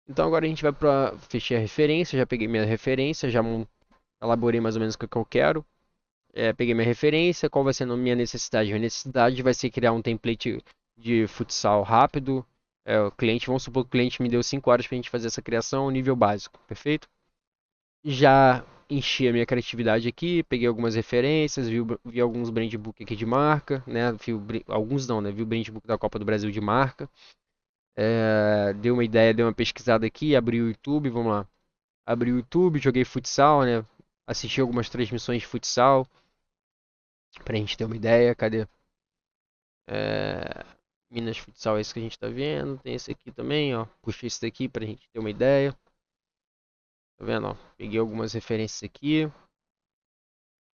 Então agora a gente vai para fechar a referência, já peguei minha referência, elaborei mais ou menos o que eu quero. Peguei minha referência, qual vai ser a minha necessidade? Minha necessidade vai ser criar um template de futsal rápido. O cliente, vamos supor que o cliente me deu 5 horas para a gente fazer essa criação, nível básico, perfeito? Já enchi a minha criatividade aqui, peguei algumas referências, vi alguns brand book aqui de marca, né? Alguns não, né? Vi o brand book da Copa do Brasil de marca. Dei uma ideia, dei uma pesquisada aqui, abri o YouTube, vamos lá. Abri o YouTube, joguei futsal, né? Assisti algumas transmissões de futsal, pra gente ter uma ideia. Cadê? É, Minas Futsal é esse que a gente tá vendo. Tem esse aqui também, ó. Puxei esse daqui pra gente ter uma ideia. Tá vendo, ó? Peguei algumas referências aqui.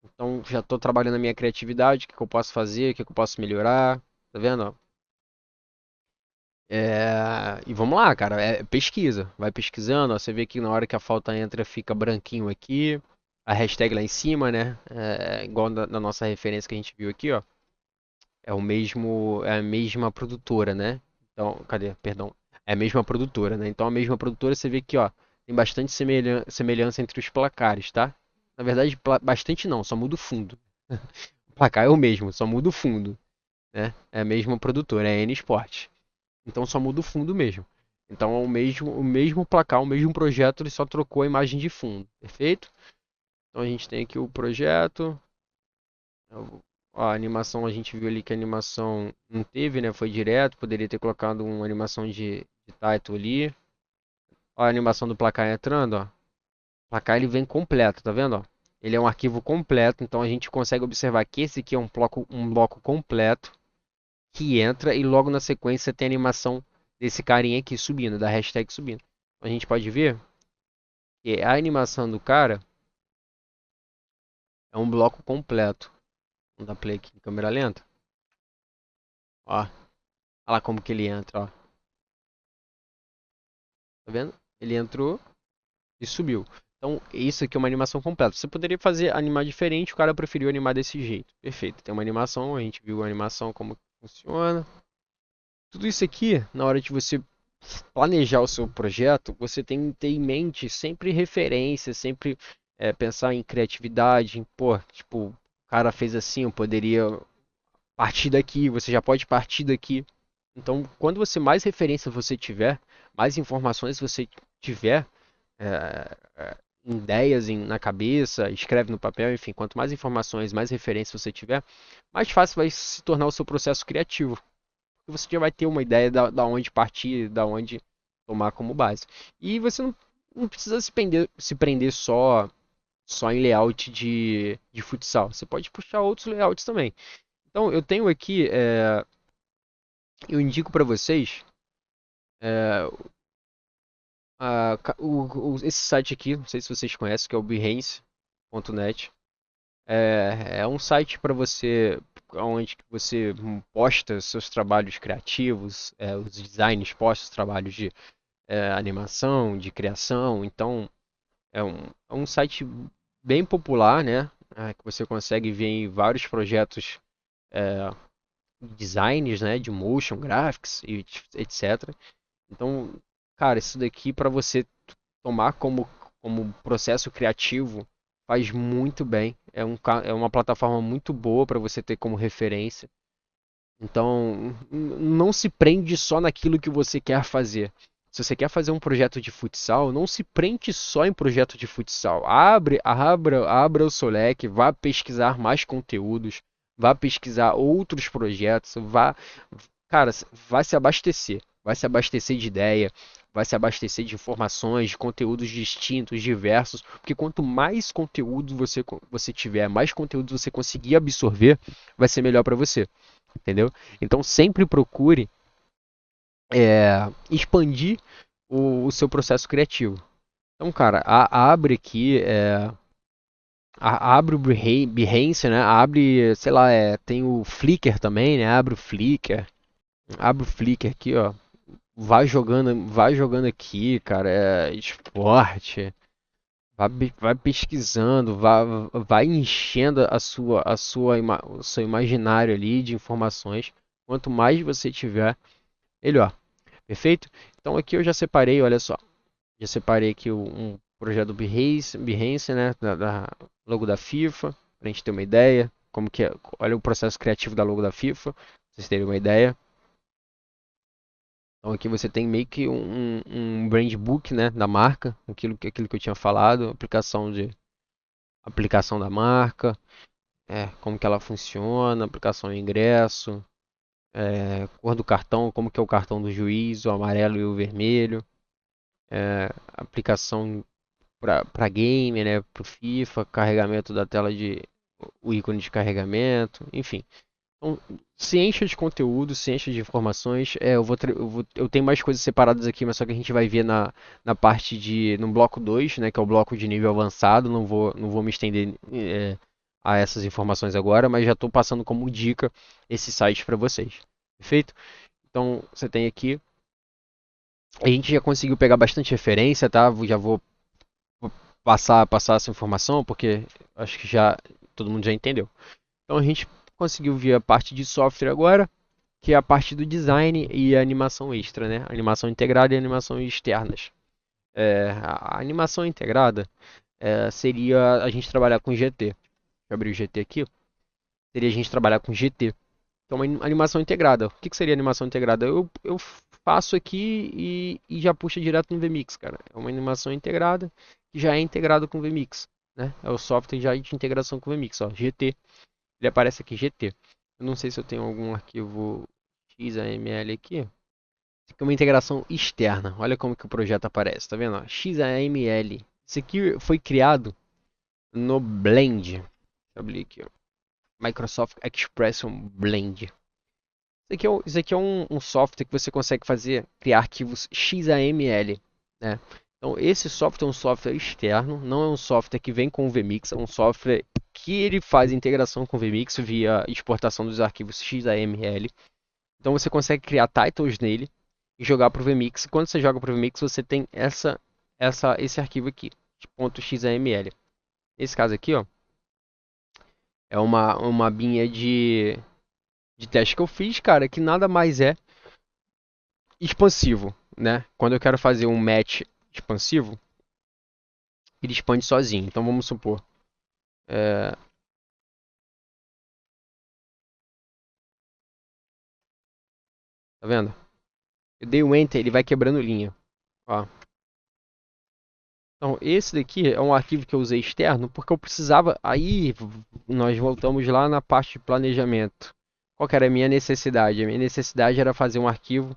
Então já tô trabalhando a minha criatividade, o que que eu posso fazer, o que que eu posso melhorar. Tá vendo, ó? E vamos lá, cara. Pesquisa. Vai pesquisando, ó. Você vê que na hora que a falta entra fica branquinho aqui. A hashtag lá em cima, né? Igual na nossa referência que a gente viu aqui, ó. É a mesma produtora, né? Então, cadê? Perdão. É a mesma produtora, né? Então a mesma produtora você vê que, ó, tem bastante semelhança entre os placares, tá? Na verdade, bastante não, só muda o fundo. O placar é o mesmo, só muda o fundo, né? É a mesma produtora, é a N Sport. Então só muda o fundo mesmo. Então é o mesmo placar, o mesmo projeto, ele só trocou a imagem de fundo, perfeito? Então a gente tem aqui o projeto. Ó, a animação, a gente viu ali que a animação não teve, né? Foi direto, poderia ter colocado uma animação de title ali. Ó, a animação do placar entrando, ó. O placar ele vem completo, tá vendo, ó? Ele é um arquivo completo, então a gente consegue observar que esse aqui é um bloco completo que entra e logo na sequência tem a animação desse carinha aqui subindo, da hashtag subindo. A gente pode ver que a animação do cara é um bloco completo. Vamos dar play aqui em câmera lenta. Ó, olha lá como que ele entra, ó. Tá vendo? Ele entrou e subiu. Então, isso aqui é uma animação completa. Você poderia animar diferente, o cara preferiu animar desse jeito. Perfeito. Tem uma animação, a gente viu a animação como funciona. Tudo isso aqui, na hora de você planejar o seu projeto, você tem que ter em mente sempre referências, sempre pensar em criatividade, pô, tipo, o cara fez assim, eu poderia partir daqui, você já pode partir daqui. Então, quando mais referência você tiver, mais informações você tiver, é, ideias na cabeça, escreve no papel, enfim, quanto mais informações, mais referências você tiver, mais fácil vai se tornar o seu processo criativo. Porque você já vai ter uma ideia da onde partir, da onde tomar como base. E você não precisa se prender só em layout de futsal. Você pode puxar outros layouts também. Então, eu tenho aqui, eu indico para vocês é, esse site aqui, não sei se vocês conhecem, que é o Behance.net. É um site para você, onde que você posta seus trabalhos criativos, os designs postam os trabalhos de animação, de criação. Então, é um site bem popular, né? Que você consegue ver em vários projetos, é, designs, né? De motion graphics e etc. Então, cara, isso daqui para você tomar como processo criativo faz muito bem. É uma plataforma muito boa para você ter como referência. Então, não se prende só naquilo que você quer fazer. Se você quer fazer um projeto de futsal, não se prende só em projeto de futsal. Abra o seu leque, vá pesquisar mais conteúdos, vá pesquisar outros projetos, cara, vai se abastecer de ideia, vai se abastecer de informações, de conteúdos distintos, diversos, porque quanto mais conteúdo você tiver, mais conteúdo você conseguir absorver, vai ser melhor para você, entendeu? Então sempre procure expandir o seu processo criativo. Então, cara, abre aqui, abre o Behance, né? Abre, sei lá, tem o Flickr também, né? Abre o Flickr aqui, ó. Vai jogando aqui, cara, esporte. Vai pesquisando, vai enchendo o seu imaginário ali de informações. Quanto mais você tiver, melhor. Perfeito? Então aqui eu já separei, olha só. Já separei aqui um projeto do Behance, né, da logo da FIFA, pra gente ter uma ideia, como que é, olha o processo criativo da logo da FIFA, pra vocês terem uma ideia. Então aqui você tem meio que um brand book, né, da marca, aquilo que eu tinha falado, aplicação da marca, como que ela funciona, aplicação do ingresso, cor do cartão, como que é o cartão do juiz, o amarelo e o vermelho, aplicação para game, né, para o FIFA, carregamento da tela o ícone de carregamento, enfim. Então, se enche de conteúdo, se enche de informações. Eu tenho mais coisas separadas aqui, mas só que a gente vai ver na parte no bloco 2, né, que é o bloco de nível avançado. Não vou me estender a essas informações agora, mas já estou passando como dica esse site para vocês. Perfeito? Então, você tem aqui. A gente já conseguiu pegar bastante referência, tá? Já vou passar essa informação, porque acho que já todo mundo já entendeu. Então a gente conseguiu ver a parte de software agora, que é a parte do design e a animação extra, né? Animação integrada e animações externas. A animação integrada seria a gente trabalhar com GT. Deixa eu abrir o GT aqui. Seria a gente trabalhar com GT. Então, uma animação integrada. O que seria animação integrada? Eu faço aqui e já puxa direto no VMix, cara. É uma animação integrada que já é integrado com o VMix, né? É o software já de integração com o VMix, ó, GT. Ele aparece aqui GT. Eu não sei se eu tenho algum arquivo XAML aqui. Isso aqui é uma integração externa. Olha como que o projeto aparece, tá vendo? Ó, XAML. Isso aqui foi criado no Blend. Deixa eu abrir aqui, ó. Microsoft Expression Blend. Isso aqui é um software que você consegue criar arquivos XAML, né? Então, esse software é um software externo, não é um software que vem com o VMix, é um software que ele faz integração com o VMix via exportação dos arquivos XAML. Então, você consegue criar titles nele e jogar para o VMix. E quando você joga para o VMix, você tem esse arquivo aqui, de .xaml. Nesse caso aqui, ó, é uma binha de teste que eu fiz, cara, que nada mais é expansivo, né? Quando eu quero fazer um match expansivo, ele expande sozinho. Então vamos supor, é, tá vendo? Eu dei um enter, ele vai quebrando linha. Ó. Então esse daqui é um arquivo que eu usei externo porque eu precisava. Aí nós voltamos lá na parte de planejamento. Qual que era a minha necessidade? A minha necessidade era fazer um arquivo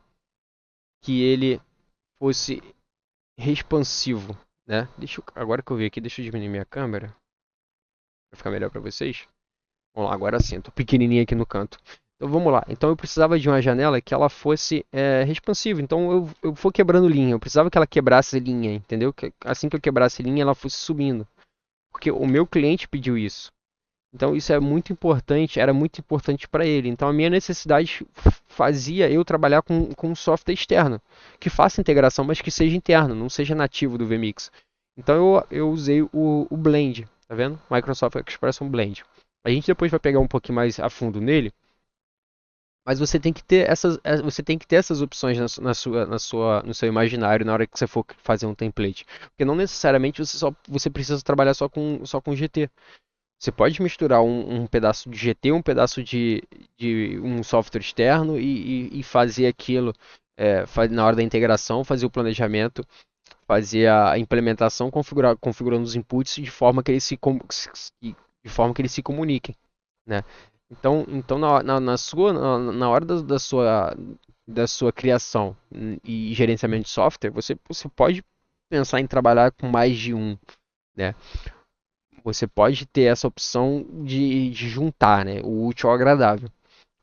que ele fosse responsivo, né? Agora que eu vi aqui, deixa eu diminuir minha câmera para ficar melhor para vocês. Vamos lá, agora sim, tô pequenininho aqui no canto. Então vamos lá. Então eu precisava de uma janela que ela fosse responsiva. Então eu vou quebrando linha. Eu precisava que ela quebrasse linha, entendeu? Que assim que eu quebrasse linha, ela fosse subindo. Porque o meu cliente pediu isso. Então isso é muito importante, era muito importante para ele. Então a minha necessidade fazia eu trabalhar com um software externo, que faça integração, mas que seja interno, não seja nativo do VMix. Então eu usei o Blend, tá vendo? Microsoft Expression Blend. A gente depois vai pegar um pouquinho mais a fundo nele, mas você tem que ter essas opções no seu imaginário na hora que você for fazer um template, porque não necessariamente você precisa trabalhar só com GT. Você pode misturar um pedaço de GT, um pedaço de um software externo e fazer aquilo na hora da integração, fazer o planejamento, fazer a implementação, configurando os inputs de forma que eles se comuniquem, né? Então na hora da sua criação e gerenciamento de software, você pode pensar em trabalhar com mais de um, né? Você pode ter essa opção de juntar, né, o útil ao agradável.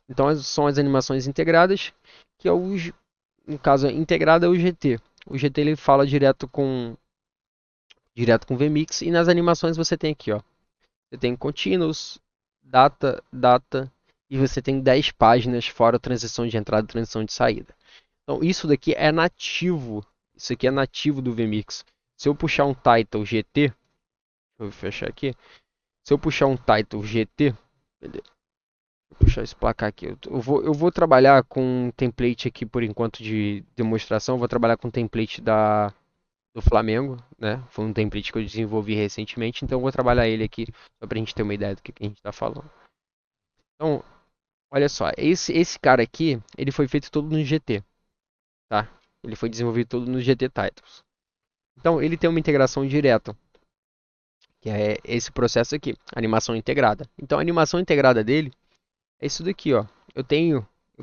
Então são as animações integradas, que é no caso integrado é o GT. O GT ele fala direto com o VMix e nas animações você tem aqui, ó. Você tem continuous, data e você tem 10 páginas fora transição de entrada e transição de saída. Então isso daqui é nativo. Isso aqui é nativo do VMix. Se eu puxar um title GT, vou fechar aqui. Se eu puxar um title GT, vou puxar esse placar aqui. Eu vou trabalhar com um template aqui por enquanto de demonstração. Vou trabalhar com o template do Flamengo, né? Foi um template que eu desenvolvi recentemente, então eu vou trabalhar ele aqui só pra gente ter uma ideia do que a gente tá falando. Então, olha só, esse cara aqui, ele foi feito todo no GT, tá? Ele foi desenvolvido todo no GT Titles. Então, ele tem uma integração direta, que é esse processo aqui, animação integrada. Então, a animação integrada dele é isso daqui, ó. Eu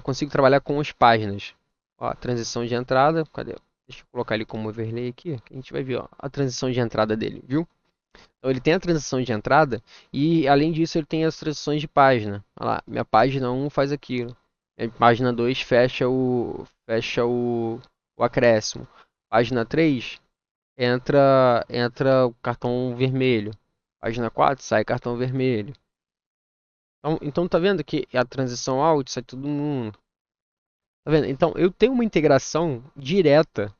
consigo trabalhar com as páginas. Ó, transição de entrada, cadê? Deixa eu colocar ele como overlay aqui, que a gente vai ver, ó, a transição de entrada dele, viu? Então ele tem a transição de entrada e além disso ele tem as transições de página. Olha lá, minha página um faz aquilo. Minha página 2 fecha o acréscimo. Página 3 entra o cartão vermelho. Página 4 sai cartão vermelho. Então tá vendo que a transição out sai tudo no 1. Tá vendo? Então eu tenho uma integração direta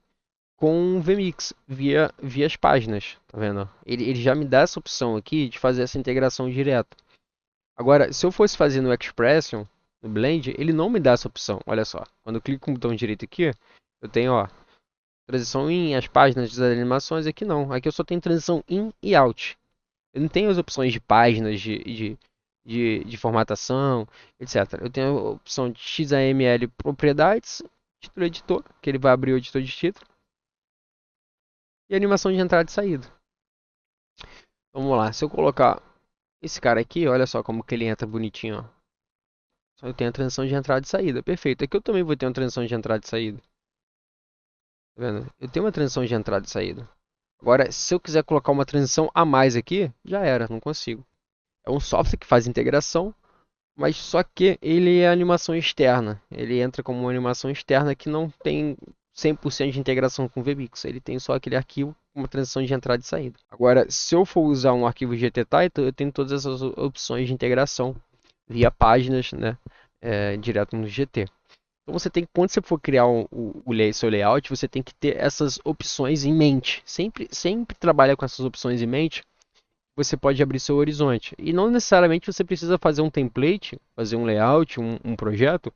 com o VMix via as páginas, tá vendo? Ele já me dá essa opção aqui de fazer essa integração direta. Agora, se eu fosse fazer no Expression, no Blend, ele não me dá essa opção. Olha só, quando eu clico com o botão direito aqui, eu tenho, ó, transição in, as páginas das animações, aqui não. Aqui eu só tenho transição in e out. Eu não tenho as opções de páginas, de formatação, etc. Eu tenho a opção de XAML propriedades, título editor, que ele vai abrir o editor de título, e animação de entrada e saída. Vamos lá, se eu colocar esse cara aqui, olha só como que ele entra bonitinho, ó. Só eu tenho a transição de entrada e saída, perfeito. Aqui eu também vou ter uma transição de entrada e saída, tá vendo? Eu tenho uma transição de entrada e saída. Agora, se eu quiser colocar uma transição a mais aqui, já era, não consigo. É um software que faz integração, mas só que ele é animação externa. Ele entra como uma animação externa que não tem 100% de integração com o VMix. Ele tem só aquele arquivo com uma transição de entrada e saída. Agora, se eu for usar um arquivo GTTitle, eu tenho todas essas opções de integração via páginas, né, direto no GT. Então você tem, quando você for criar seu layout, você tem que ter essas opções em mente. Sempre trabalha com essas opções em mente, você pode abrir seu horizonte. E não necessariamente você precisa fazer um template, fazer um layout, um projeto,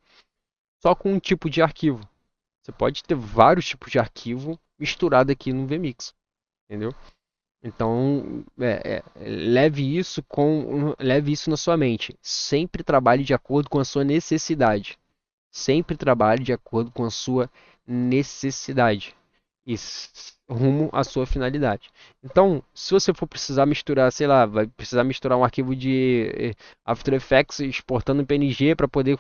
só com um tipo de arquivo. Você pode ter vários tipos de arquivo misturado aqui no VMix, entendeu? Então, leve isso na sua mente. Sempre trabalhe de acordo com a sua necessidade. Sempre trabalhe de acordo com a sua necessidade e rumo à sua finalidade. Então, se você for precisar misturar, sei lá, vai precisar misturar um arquivo de After Effects exportando PNG para poder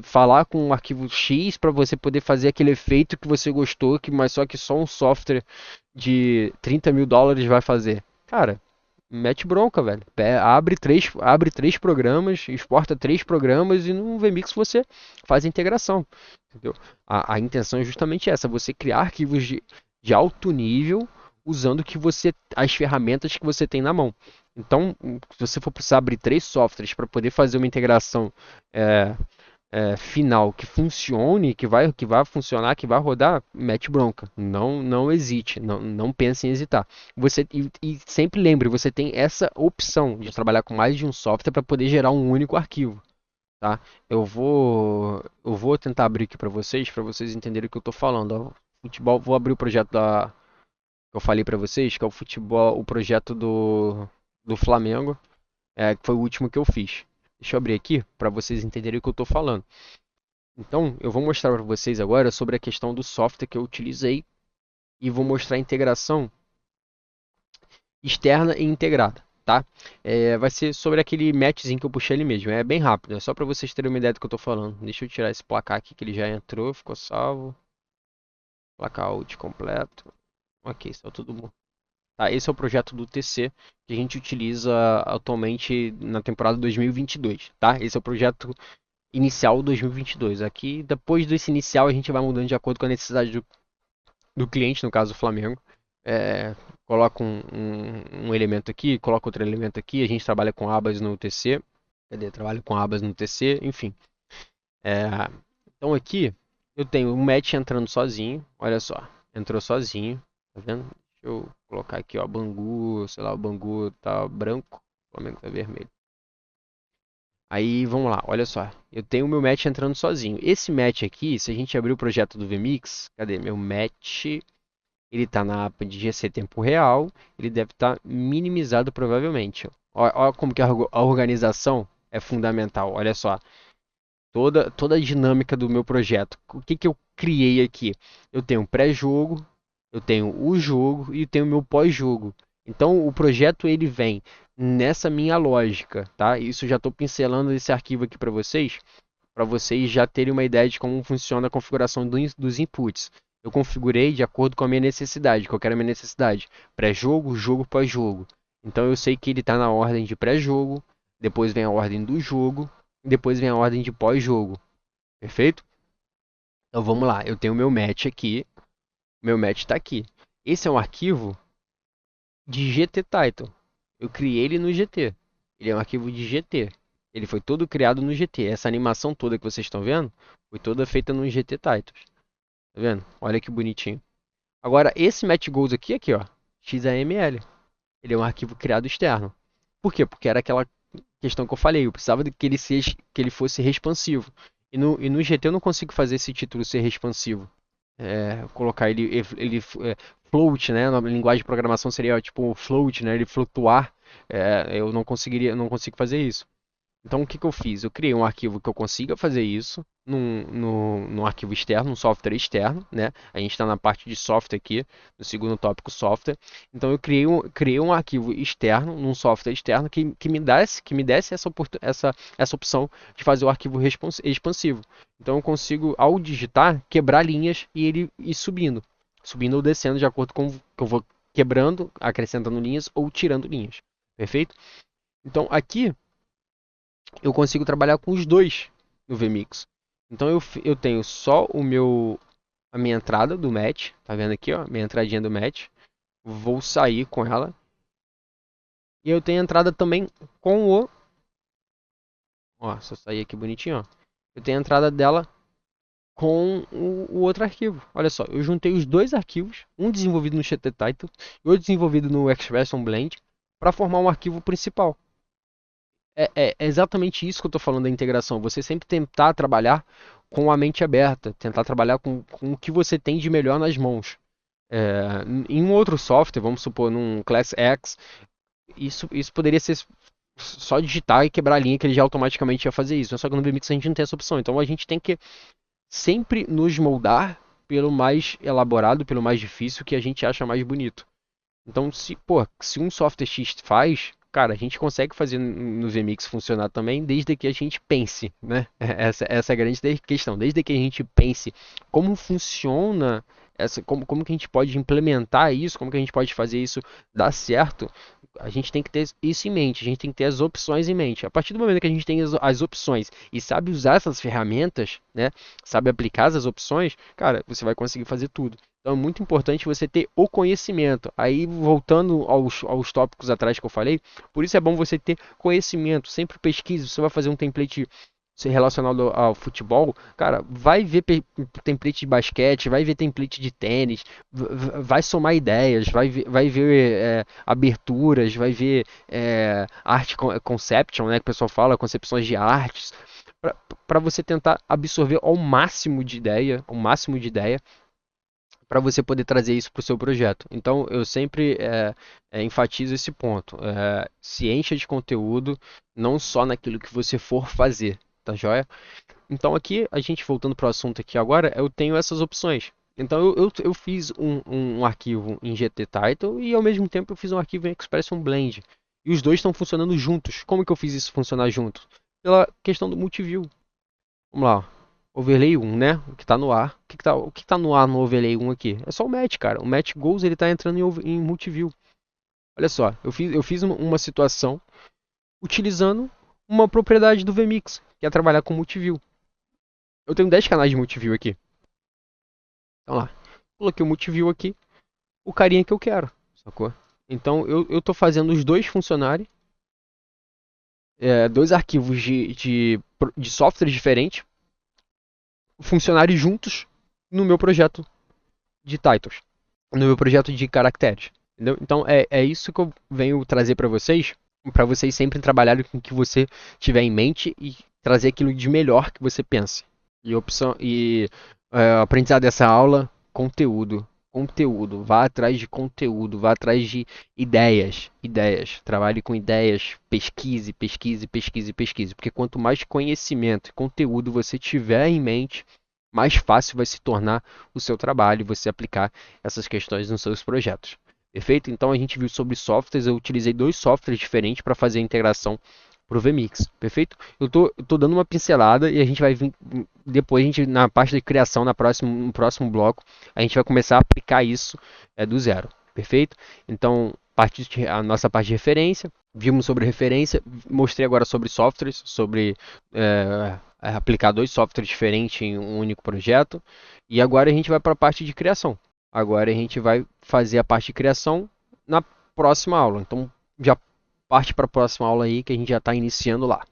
falar com um arquivo X para você poder fazer aquele efeito que você gostou, mas só que só um software de US$ 30.000 vai fazer. Cara, mete bronca, velho. Abre três programas, exporta três programas e no VMix você faz a integração. Entendeu? A intenção é justamente essa, você criar arquivos de alto nível usando as ferramentas que você tem na mão. Então, se você for precisar abrir três softwares para poder fazer uma integração é, final que funcione, que vai funcionar, que vai rodar, mete bronca. Não hesite, não pense em hesitar. E sempre lembre, você tem essa opção de trabalhar com mais de um software para poder gerar um único arquivo, tá? Eu vou tentar abrir aqui para vocês entenderem o que eu estou falando. Ó. Futebol, vou abrir o projeto que eu falei para vocês, que é o futebol, o projeto do Flamengo, que foi o último que eu fiz. Deixa eu abrir aqui para vocês entenderem o que eu estou falando. Então, eu vou mostrar para vocês agora sobre a questão do software que eu utilizei e vou mostrar a integração externa e integrada, tá? Vai ser sobre aquele matchzinho que eu puxei ali mesmo. É bem rápido, é só para vocês terem uma ideia do que eu estou falando. Deixa eu tirar esse placar aqui que ele já entrou, ficou salvo. Placar out completo. Ok, está tudo bom. Tá, esse é o projeto do TC que a gente utiliza atualmente na temporada 2022, tá? Esse é o projeto inicial 2022. Aqui, depois desse inicial, a gente vai mudando de acordo com a necessidade do cliente, no caso do Flamengo. É, coloca um elemento aqui, coloca outro elemento aqui. A gente trabalha com abas no TC. Cadê? Trabalha com abas no TC, enfim. É, então aqui eu tenho um match entrando sozinho. Olha só, entrou sozinho, tá vendo? Deixa eu colocar aqui, ó, Bangu, sei lá, o Bangu tá branco, o Flamengo tá vermelho. Aí vamos lá, olha só. Eu tenho o meu match entrando sozinho. Esse match aqui, se a gente abrir o projeto do VMix, cadê meu match? ele está na aba de GC tempo real, ele deve estar minimizado provavelmente. Olha como que a organização é fundamental. Olha só, toda a dinâmica do meu projeto. O que que eu criei aqui? Eu tenho um pré-jogo, eu tenho o jogo e tenho o meu pós-jogo. Então o projeto ele vem nessa minha lógica, tá? Isso eu já estou pincelando esse arquivo aqui para vocês já terem uma ideia de como funciona a configuração dos inputs. Eu configurei de acordo com a minha necessidade, qual era a minha necessidade. Pré-jogo, jogo, pós-jogo. Então eu sei que ele está na ordem de pré-jogo, depois vem a ordem do jogo, depois vem a ordem de pós-jogo. Perfeito? Então vamos lá, eu tenho o meu match aqui, meu match está aqui. Esse é um arquivo de GTtitle. Eu criei ele no GT. Ele é um arquivo de GT. Ele foi todo criado no GT. Essa animação toda que vocês estão vendo foi toda feita no GT Titles. Tá vendo? Olha que bonitinho. Agora, esse match goals aqui, ó, XAML. Ele é um arquivo criado externo. Por quê? Porque era aquela questão que eu falei. Eu precisava de que ele fosse responsivo. E no GT eu não consigo fazer esse título ser responsivo. Colocar ele float, né? Na linguagem de programação seria tipo float, né? Ele flutuar. Eu não conseguiria, não consigo fazer isso. Então, o que que eu fiz? Eu criei um arquivo que eu consiga fazer isso num arquivo externo, num software externo, né? A gente está na parte de software aqui, no segundo tópico, software. Então, eu criei um arquivo externo, num software externo, que me desse essa opção de fazer o arquivo expansivo. Então, eu consigo, ao digitar, quebrar linhas e ele ir subindo ou descendo de acordo com que eu vou quebrando, acrescentando linhas ou tirando linhas. Perfeito? Então, aqui eu consigo trabalhar com os dois no VMix. Então eu tenho só a minha entrada do match, tá vendo aqui, ó, minha entradinha do match. Vou sair com ela. E eu tenho entrada também com ó, se eu sair aqui bonitinho, ó. Eu tenho a entrada dela com o outro arquivo. Olha só, eu juntei os dois arquivos, um desenvolvido no GTtitle e outro desenvolvido no Expression Blend, para formar um arquivo principal. É exatamente isso que eu estou falando da integração. Você sempre tentar trabalhar com a mente aberta, tentar trabalhar com o que você tem de melhor nas mãos. Em um outro software, vamos supor, num Class X, isso poderia ser só digitar e quebrar a linha que ele já automaticamente ia fazer isso. Só que no VMix a gente não tem essa opção. Então a gente tem que sempre nos moldar pelo mais elaborado, pelo mais difícil, que a gente acha mais bonito. Então, se um software X faz, cara, a gente consegue fazer no VMix funcionar também, desde que a gente pense, né? Essa é a grande questão. Desde que a gente pense como funciona, como que a gente pode implementar isso, como que a gente pode fazer isso dar certo, a gente tem que ter isso em mente, a gente tem que ter as opções em mente. A partir do momento que a gente tem as opções e sabe usar essas ferramentas, né? Sabe aplicar essas opções, cara, você vai conseguir fazer tudo. Então é muito importante você ter o conhecimento. Aí, voltando aos tópicos atrás que eu falei, por isso é bom você ter conhecimento. Sempre pesquise. Você vai fazer um template relacionado ao futebol, cara, vai ver template de basquete, vai ver template de tênis, vai somar ideias, vai ver aberturas, vai ver arte conception, né, que o pessoal fala, concepções de artes, para você tentar absorver ao máximo de ideia para você poder trazer isso para o seu projeto. Então, eu sempre enfatizo esse ponto. Se encha de conteúdo, não só naquilo que você for fazer, tá joia? Então, aqui, a gente voltando para o assunto aqui agora, eu tenho essas opções. Então, eu fiz um arquivo em GTtitle e, ao mesmo tempo, eu fiz um arquivo em Expression Blend. E os dois estão funcionando juntos. Como que eu fiz isso funcionar junto? Pela questão do multiview. Vamos lá, ó. Overlay 1, né? O que está no ar. O que tá no ar no Overlay 1 aqui? É só o match, cara. O match goals ele tá entrando em multiview. Olha só, eu fiz uma situação utilizando uma propriedade do VMix, que é trabalhar com multiview. Eu tenho 10 canais de multiview aqui. Então lá, coloquei o multiview aqui, o carinha que eu quero, sacou? Então eu tô fazendo os dois funcionarem, dois arquivos de software diferentes funcionarem juntos no meu projeto de titles, no meu projeto de caracteres. Entendeu? Então é isso que eu venho trazer para vocês sempre trabalharem com o que você tiver em mente e trazer aquilo de melhor que você pense. E aprendizado dessa aula, conteúdo. conteúdo, vá atrás de conteúdo, vá atrás de ideias, trabalhe com ideias, pesquise, pesquise, pesquise, pesquise, porque quanto mais conhecimento e conteúdo você tiver em mente, mais fácil vai se tornar o seu trabalho e você aplicar essas questões nos seus projetos. Perfeito? Então a gente viu sobre softwares, eu utilizei dois softwares diferentes para fazer a integração para o VMix, perfeito? Eu tô dando uma pincelada e a gente vai vir, depois a gente, na parte de criação, no próximo bloco, a gente vai começar a aplicar isso do zero, perfeito? Então, a nossa parte de referência, vimos sobre referência, mostrei agora sobre softwares, sobre aplicar dois softwares diferentes em um único projeto, e agora a gente vai para a parte de criação. Agora a gente vai fazer a parte de criação na próxima aula. Então, já parte para a próxima aula aí que a gente já está iniciando lá.